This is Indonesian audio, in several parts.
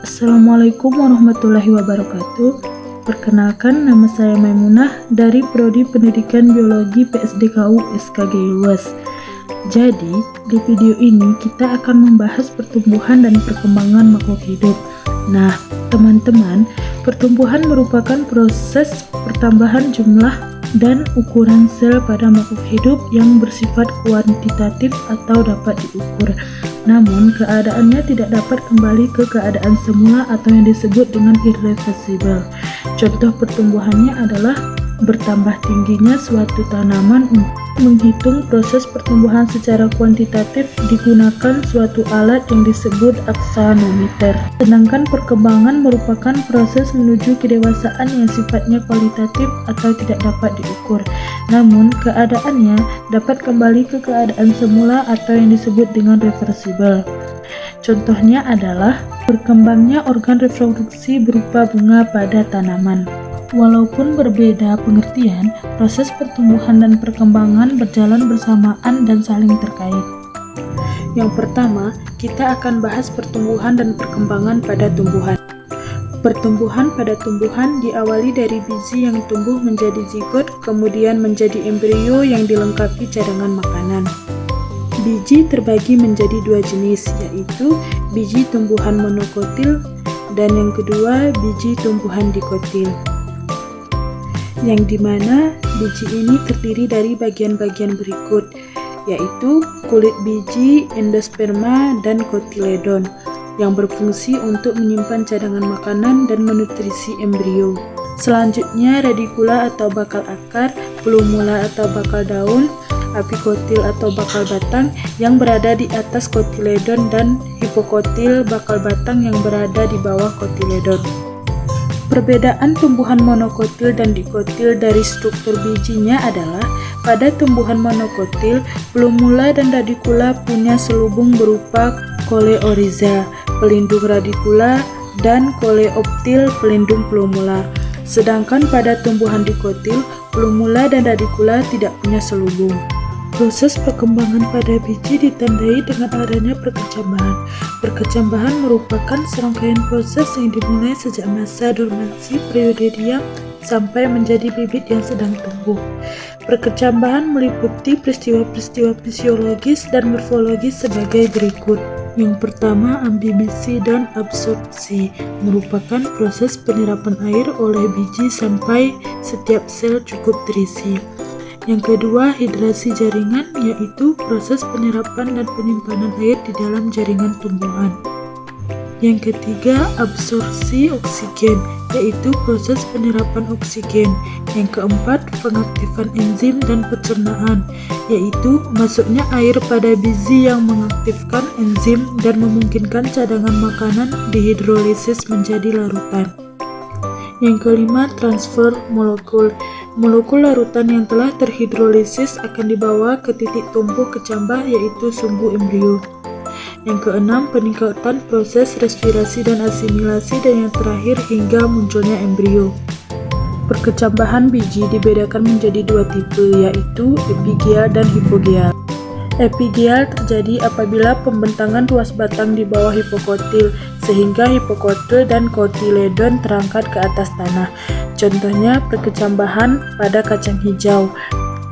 Assalamualaikum warahmatullahi wabarakatuh. Perkenalkan, nama saya Maimunah dari Prodi Pendidikan Biologi PSDKU SKG Luas. Jadi, di video ini kita akan membahas pertumbuhan dan perkembangan makhluk hidup. Nah, teman-teman, pertumbuhan merupakan proses pertambahan jumlah dan ukuran sel pada makhluk hidup yang bersifat kuantitatif atau dapat diukur. Namun, keadaannya tidak dapat kembali ke keadaan semula atau yang disebut dengan irreversible. Contoh pertumbuhannya adalah bertambah tingginya suatu tanaman. Untuk menghitung proses pertumbuhan secara kuantitatif digunakan suatu alat yang disebut aksanometer. Sedangkan perkembangan merupakan proses menuju kedewasaan yang sifatnya kualitatif atau tidak dapat diukur. Namun, keadaannya dapat kembali ke keadaan semula atau yang disebut dengan reversible. Contohnya adalah berkembangnya organ reproduksi berupa bunga pada tanaman. Walaupun berbeda pengertian, proses pertumbuhan dan perkembangan berjalan bersamaan dan saling terkait. Yang pertama, kita akan bahas pertumbuhan dan perkembangan pada tumbuhan. Pertumbuhan pada tumbuhan diawali dari biji yang tumbuh menjadi zigot, kemudian menjadi embrio yang dilengkapi cadangan makanan. Biji terbagi menjadi dua jenis, yaitu biji tumbuhan monokotil dan yang kedua biji tumbuhan dikotil. Yang dimana biji ini terdiri dari bagian-bagian berikut, yaitu kulit biji, endosperma, dan kotiledon yang berfungsi untuk menyimpan cadangan makanan dan menutrisi embrio. Selanjutnya radikula atau bakal akar, plumula atau bakal daun, apikotil atau bakal batang yang berada di atas kotiledon dan hipokotil bakal batang yang berada di bawah kotiledon. Perbedaan tumbuhan monokotil dan dikotil dari struktur bijinya adalah pada tumbuhan monokotil, plumula dan radikula punya selubung berupa koleorizal, pelindung radikula, dan koleoptil, pelindung plumula. Sedangkan pada tumbuhan dikotil, plumula dan radikula tidak punya selubung. Proses perkembangan pada biji ditandai dengan adanya perkecambahan. Perkecambahan merupakan serangkaian proses yang dimulai sejak masa dormansi periode diam sampai menjadi bibit yang sedang tumbuh. Perkecambahan meliputi peristiwa-peristiwa fisiologis dan morfologis sebagai berikut. Yang pertama, ambibisi dan absorpsi merupakan proses penyerapan air oleh biji sampai setiap sel cukup terisi. Yang kedua, hidrasi jaringan, yaitu proses penyerapan dan penyimpanan air di dalam jaringan tumbuhan. Yang ketiga, absorpsi oksigen, yaitu proses penyerapan oksigen. Yang keempat, pengaktifan enzim dan pencernaan, yaitu masuknya air pada biji yang mengaktifkan enzim dan memungkinkan cadangan makanan dihidrolisis menjadi larutan. Yang kelima, transfer molekul. Molekul larutan yang telah terhidrolisis akan dibawa ke titik tumbuh kecambah, yaitu sumbu embrio. Yang keenam, peningkatan proses respirasi dan asimilasi, dan yang terakhir hingga munculnya embrio. Perkecambahan biji dibedakan menjadi dua tipe, yaitu epigeal dan hipogeal. Epigeal terjadi apabila pembentangan ruas batang di bawah hipokotil, sehingga hipokotil dan kotiledon terangkat ke atas tanah. Contohnya perkecambahan pada kacang hijau,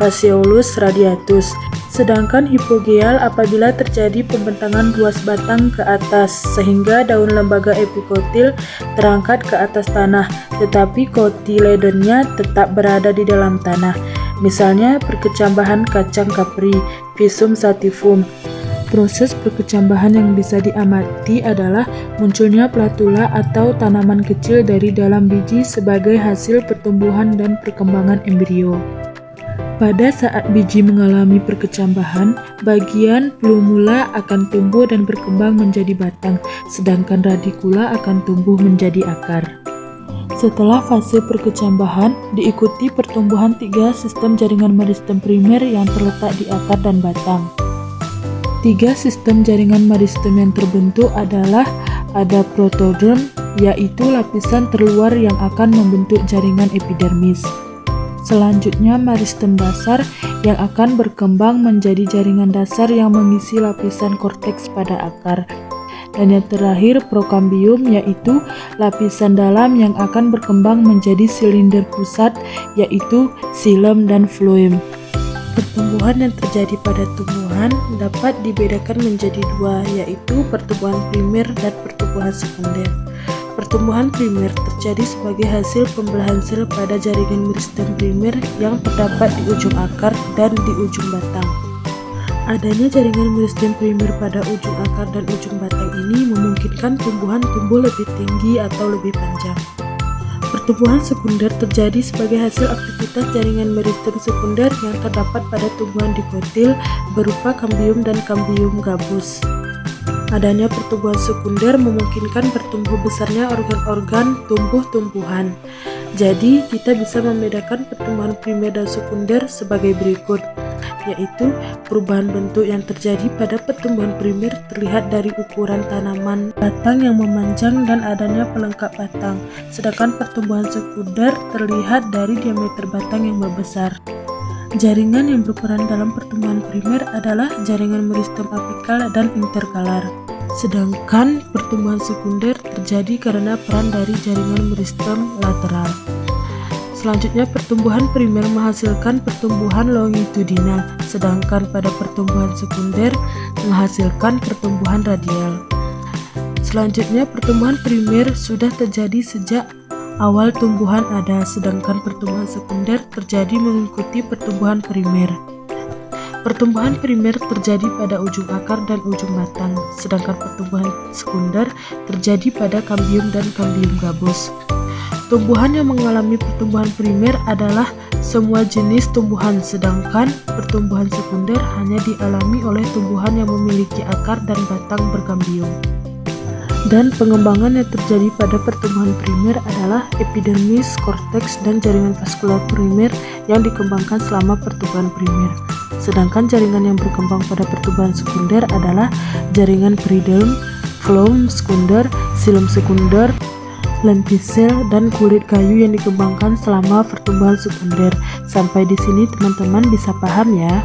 Phaseolus radiatus. Sedangkan hipogeal apabila terjadi pembentangan ruas batang ke atas, sehingga daun lembaga epikotil terangkat ke atas tanah, tetapi kotiledonnya tetap berada di dalam tanah. Misalnya perkecambahan kacang kapri, Phisum sativum. Proses perkecambahan yang bisa diamati adalah munculnya platula atau tanaman kecil dari dalam biji sebagai hasil pertumbuhan dan perkembangan embrio. Pada saat biji mengalami perkecambahan, bagian plumula akan tumbuh dan berkembang menjadi batang, sedangkan radikula akan tumbuh menjadi akar. Setelah fase perkecambahan, diikuti pertumbuhan tiga sistem jaringan meristem primer yang terletak di akar dan batang. Tiga sistem jaringan meristem yang terbentuk adalah ada protoderm, yaitu lapisan terluar yang akan membentuk jaringan epidermis. Selanjutnya meristem dasar yang akan berkembang menjadi jaringan dasar yang mengisi lapisan korteks pada akar. Dan yang terakhir prokambium, yaitu lapisan dalam yang akan berkembang menjadi silinder pusat, yaitu xilem dan floem. Pertumbuhan yang terjadi pada tumbuhan dapat dibedakan menjadi dua, yaitu pertumbuhan primer dan pertumbuhan sekunder. Pertumbuhan primer terjadi sebagai hasil pembelahan sel pada jaringan meristem primer yang terdapat di ujung akar dan di ujung batang. Adanya jaringan meristem primer pada ujung akar dan ujung batang ini memungkinkan tumbuhan tumbuh lebih tinggi atau lebih panjang. Pertumbuhan sekunder terjadi sebagai hasil aktivitas jaringan meristem sekunder yang terdapat pada tumbuhan dikotil berupa kambium dan kambium gabus. Adanya pertumbuhan sekunder memungkinkan bertumbuh besarnya organ-organ tumbuh-tumbuhan. Jadi, kita bisa membedakan pertumbuhan primer dan sekunder sebagai berikut, yaitu perubahan bentuk yang terjadi pada pertumbuhan primer terlihat dari ukuran tanaman batang yang memanjang dan adanya pelengkap batang, sedangkan pertumbuhan sekunder terlihat dari diameter batang yang membesar. Jaringan yang berperan dalam pertumbuhan primer adalah jaringan meristem apikal dan interkalar, sedangkan pertumbuhan sekunder terjadi karena peran dari jaringan meristem lateral. Selanjutnya, pertumbuhan primer menghasilkan pertumbuhan longitudinal, sedangkan pada pertumbuhan sekunder menghasilkan pertumbuhan radial. Selanjutnya, pertumbuhan primer sudah terjadi sejak awal tumbuhan ada, sedangkan pertumbuhan sekunder terjadi mengikuti pertumbuhan primer. Pertumbuhan primer terjadi pada ujung akar dan ujung batang, sedangkan pertumbuhan sekunder terjadi pada kambium dan kambium gabus. Tumbuhan yang mengalami pertumbuhan primer adalah semua jenis tumbuhan, sedangkan pertumbuhan sekunder hanya dialami oleh tumbuhan yang memiliki akar dan batang berkambium. Dan pengembangan yang terjadi pada pertumbuhan primer adalah epidermis, korteks, dan jaringan vaskular primer yang dikembangkan selama pertumbuhan primer. Sedangkan jaringan yang berkembang pada pertumbuhan sekunder adalah jaringan periderm, floem sekunder, xilem sekunder, lentisel, dan kulit kayu yang dikembangkan selama pertumbuhan sekunder. Sampai di sini teman-teman bisa paham ya.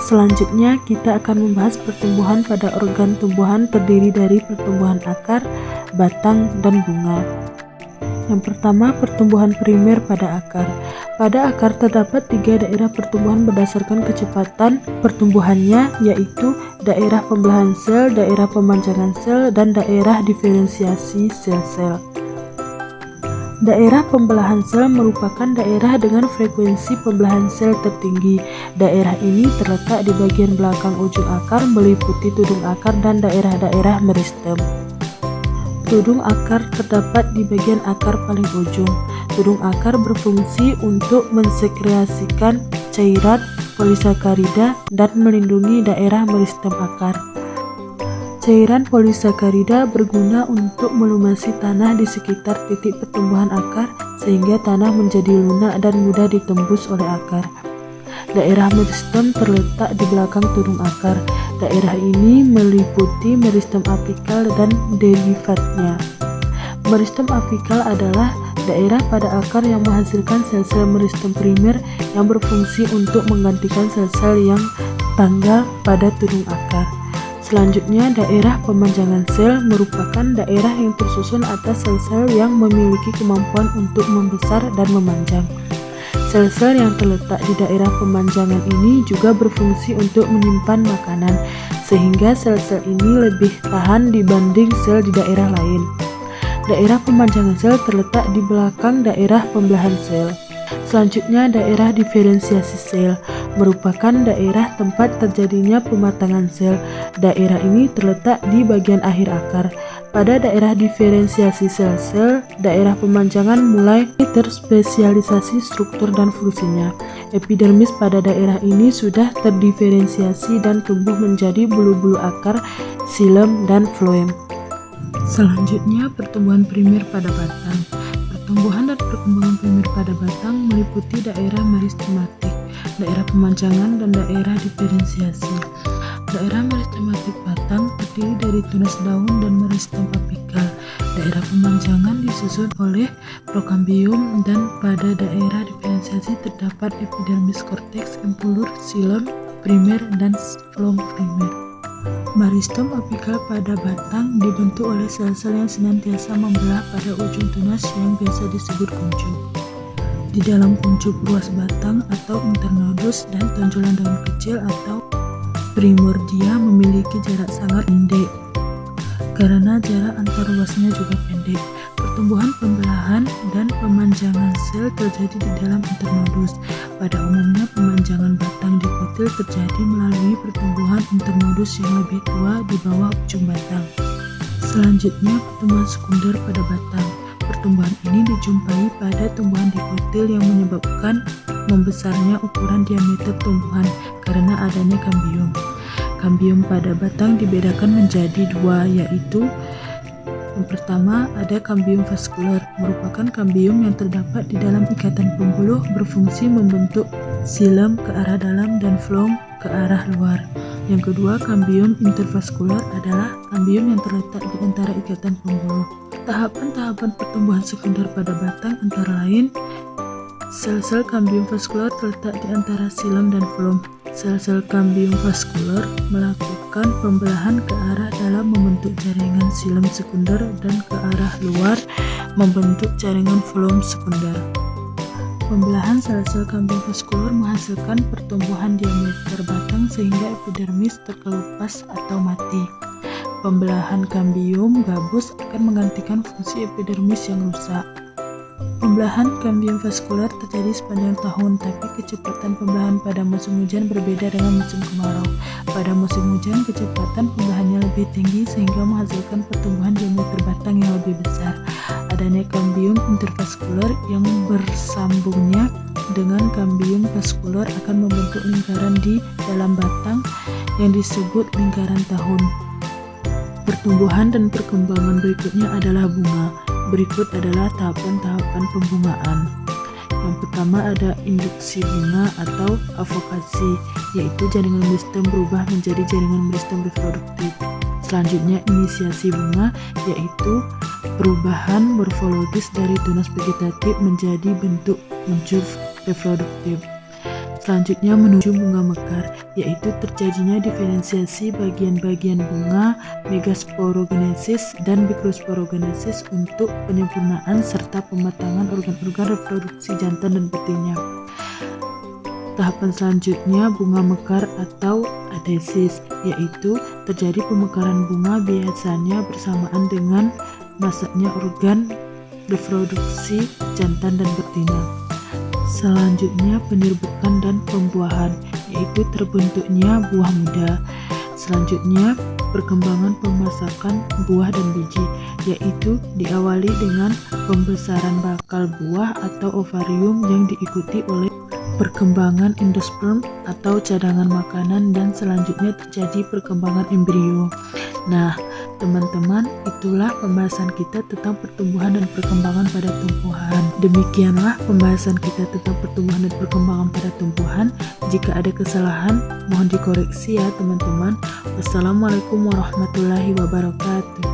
Selanjutnya kita akan membahas pertumbuhan pada organ tumbuhan terdiri dari pertumbuhan akar, batang, dan bunga. Yang pertama, pertumbuhan primer pada akar. Pada akar terdapat 3 daerah pertumbuhan berdasarkan kecepatan pertumbuhannya, yaitu daerah pembelahan sel, daerah pemanjangan sel, dan daerah diferensiasi sel-sel. Daerah pembelahan sel merupakan daerah dengan frekuensi pembelahan sel tertinggi. Daerah ini terletak di bagian belakang ujung akar, meliputi tudung akar dan daerah-daerah meristem. Tudung akar terdapat di bagian akar paling ujung. Tudung akar berfungsi untuk mensekreasikan cairan polisakarida dan melindungi daerah meristem akar. Cairan polisakarida berguna untuk melumasi tanah di sekitar titik pertumbuhan akar sehingga tanah menjadi lunak dan mudah ditembus oleh akar. Daerah meristem terletak di belakang tudung akar. Daerah ini meliputi meristem apikal dan derivatnya. Meristem apikal adalah daerah pada akar yang menghasilkan sel-sel meristem primer yang berfungsi untuk menggantikan sel-sel yang tanggal pada tudung akar. Selanjutnya, daerah pemanjangan sel merupakan daerah yang tersusun atas sel-sel yang memiliki kemampuan untuk membesar dan memanjang. Sel-sel yang terletak di daerah pemanjangan ini juga berfungsi untuk menyimpan makanan, sehingga sel-sel ini lebih tahan dibanding sel di daerah lain. Daerah pemanjangan sel terletak di belakang daerah pembelahan sel. Selanjutnya, daerah diferensiasi sel merupakan daerah tempat terjadinya pematangan sel. Daerah ini terletak di bagian akhir akar. Pada daerah diferensiasi sel-sel, daerah pemanjangan mulai terspesialisasi struktur dan fungsinya. Epidermis pada daerah ini sudah terdiferensiasi dan tumbuh menjadi bulu-bulu akar, xilem, dan floem. Selanjutnya, pertumbuhan primer pada batang. Pertumbuhan dan perkembangan primer pada batang meliputi daerah meristematik, daerah pemanjangan, dan daerah diferensiasi. Daerah meristematik batang terdiri dari tunas daun dan meristem apikal. Daerah pemanjangan disusun oleh prokambium, dan pada daerah diferensiasi terdapat epidermis, korteks, empulur, xilem primer, dan floem primer. Meristem apikal pada batang dibentuk oleh sel-sel yang senantiasa membelah pada ujung tunas yang biasa disebut kuncup. Di dalam kuncup ruas batang atau internodus dan tonjolan daun kecil atau primordia memiliki jarak sangat pendek. Karena jarak antar ruasnya juga pendek, pertumbuhan pembelahan dan pemanjangan sel terjadi di dalam internodus. Pada umumnya pemanjangan batang dikotil terjadi melalui pertumbuhan internodus yang lebih tua di bawah ujung batang. Selanjutnya pertumbuhan sekunder pada batang. Pertumbuhan ini dijumpai pada tumbuhan dikotil yang menyebabkan membesarnya ukuran diameter tumbuhan karena adanya kambium. Kambium pada batang dibedakan menjadi dua, yaitu yang pertama ada kambium vaskuler, merupakan kambium yang terdapat di dalam ikatan pembuluh berfungsi membentuk xilem ke arah dalam dan phloem ke arah luar. Yang kedua, kambium intervaskuler adalah kambium yang terletak di antara ikatan pembuluh. Tahapan-tahapan pertumbuhan sekunder pada batang antara lain sel-sel kambium vaskuler terletak di antara xilem dan phloem. Sel-sel kambium vaskuler melakukan pembelahan ke arah dalam membentuk jaringan xilem sekunder dan ke arah luar membentuk jaringan phloem sekunder. Pembelahan sel-sel kambium vaskuler menghasilkan pertumbuhan diameter batang sehingga epidermis terkelupas atau mati. Pembelahan kambium gabus akan menggantikan fungsi epidermis yang rusak. Pembelahan kambium vaskuler terjadi sepanjang tahun, tapi kecepatan pembelahan pada musim hujan berbeda dengan musim kemarau. Pada musim hujan, kecepatan pembelahannya lebih tinggi sehingga menghasilkan pertumbuhan diameter batang yang lebih besar. Adanya kambium intervaskuler yang bersambungnya dengan kambium vaskuler akan membentuk lingkaran di dalam batang yang disebut lingkaran tahun. Pertumbuhan dan perkembangan berikutnya adalah bunga. Berikut adalah tahapan-tahapan pembungaan. Yang pertama ada induksi bunga atau avokasi, yaitu jaringan meristem berubah menjadi jaringan meristem reproduktif. Selanjutnya inisiasi bunga, yaitu perubahan morfologis dari tunas vegetatif menjadi bentuk unsur reproduktif. Selanjutnya menuju bunga mekar, yaitu terjadinya diferensiasi bagian-bagian bunga, megasporogenesis dan mikrosporogenesis untuk penyempurnaan serta pematangan organ-organ reproduksi jantan dan betina. Tahapan selanjutnya bunga mekar atau adesis, yaitu terjadi pemekaran bunga biasanya bersamaan dengan masaknya organ reproduksi jantan dan betina. Selanjutnya penirbukan dan pembuahan, yaitu terbentuknya buah muda. Selanjutnya perkembangan pemasakan buah dan biji, yaitu diawali dengan pembesaran bakal buah atau ovarium yang diikuti oleh perkembangan endosperm atau cadangan makanan dan selanjutnya terjadi perkembangan embrio. Nah, teman-teman, itulah pembahasan kita tentang pertumbuhan dan perkembangan pada tumbuhan. Demikianlah pembahasan kita tentang pertumbuhan dan perkembangan pada tumbuhan. Jika ada kesalahan, mohon dikoreksi ya teman-teman. Wassalamualaikum warahmatullahi wabarakatuh.